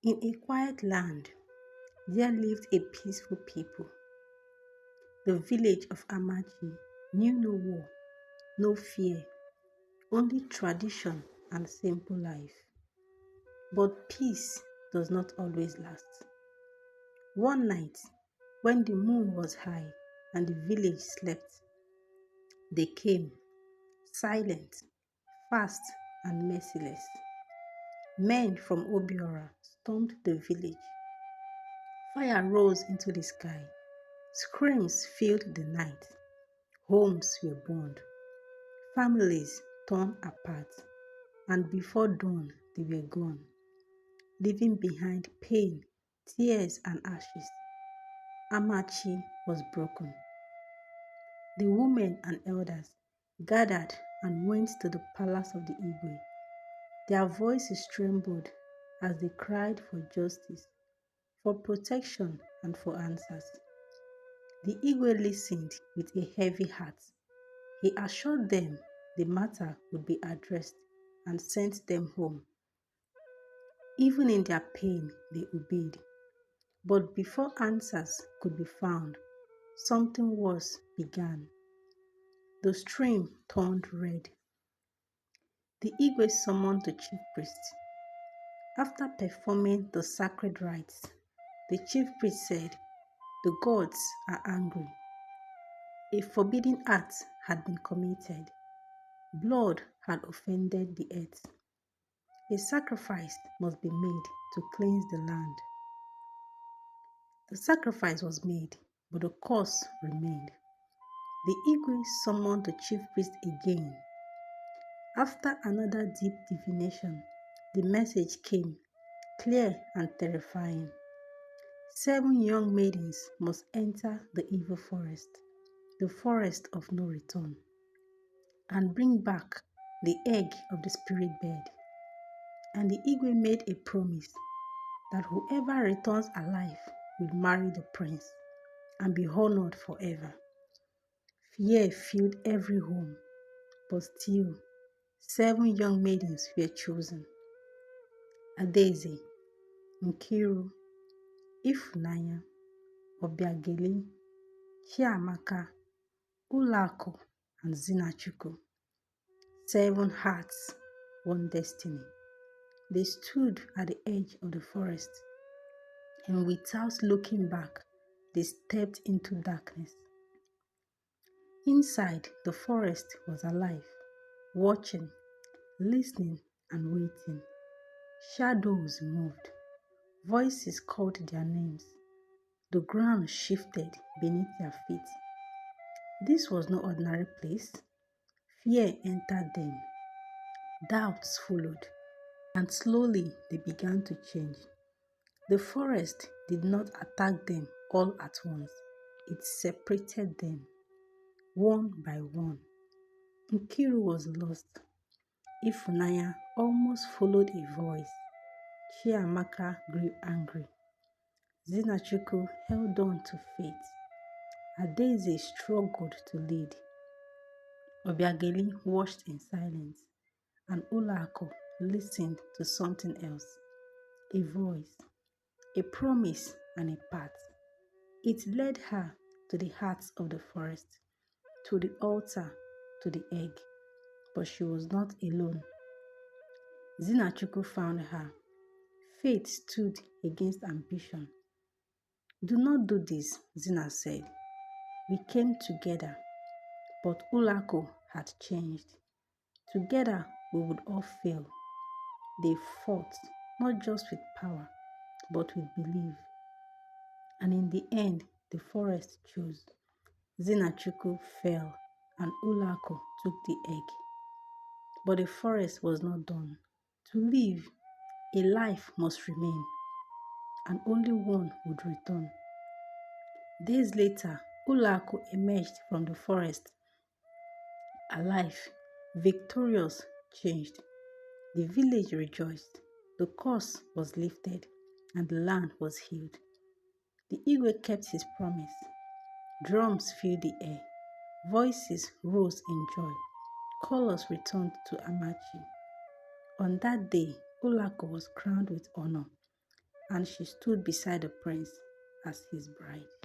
In a quiet land, there lived a peaceful people. The village of Amachi knew no war, no fear, only tradition and simple life. But peace does not always last. One night, when the moon was high and the village slept, they came, silent, fast, and merciless. Men from Obiora stormed the village. Fire rose into the sky. Screams filled the night. Homes were burned. Families torn apart. And before dawn, they were gone, leaving behind pain, tears, and ashes. Amachi was broken. The women and elders gathered and went to the palace of the Igwe. Their voices trembled as they cried for justice, for protection, and for answers. The Igwe listened with a heavy heart. He assured them the matter would be addressed and sent them home. Even in their pain, they obeyed. But before answers could be found, something worse began. The stream turned red. The Igwe summoned the chief priest. After performing the sacred rites, the chief priest said, "The gods are angry. A forbidden act had been committed. Blood had offended the earth. A sacrifice must be made to cleanse the land." The sacrifice was made, but the curse remained. The Igwe summoned the chief priest again. After another deep divination, the message came, clear and terrifying. 7 young maidens must enter the evil forest, the forest of no return, and bring back the egg of the spirit bird. And the Igwe made a promise that whoever returns alive will marry the prince and be honored forever. Fear filled every home, but still, 7 young maidens were chosen: Adaeze, Nkiru, Ifunanya, Obiageli, Chiamaka, Ulaku, and Zinachuku. 7 hearts, one destiny. They stood at the edge of the forest, and without looking back, they stepped into darkness. Inside, the forest was alive, watching, listening, and waiting. Shadows moved. Voices called their names. The ground shifted beneath their feet. This was no ordinary place. Fear entered them. Doubts followed, and slowly they began to change. The forest did not attack them all at once. It separated them, one by one. Nkiru was lost. Ifunanya almost followed a voice. Chiamaka grew angry. Zinachuku held on to faith. Adaeze struggled to lead. Obiageli watched in silence, and Ulaku listened to something else. A voice, a promise, and a path. It led her to the heart of the forest, to the altar, to the egg. But she was not alone. Zinachuku found her. Faith stood against ambition. "Do not do this," Zina said. "We came together, but Ulaku had changed. Together we would all fail." They fought, not just with power, but with belief. And in the end, the forest chose. Zinachuku fell, and Ulaku took the egg. But the forest was not done. To live, a life must remain, and only one would return. Days later, Ulaku emerged from the forest, alive, victorious, changed. The village rejoiced. The curse was lifted, and the land was healed. The Igwe kept his promise. Drums filled the air. Voices rose in joy. Colors returned to Amachi. On that day, Ulaku was crowned with honor. and she stood beside the prince as his bride.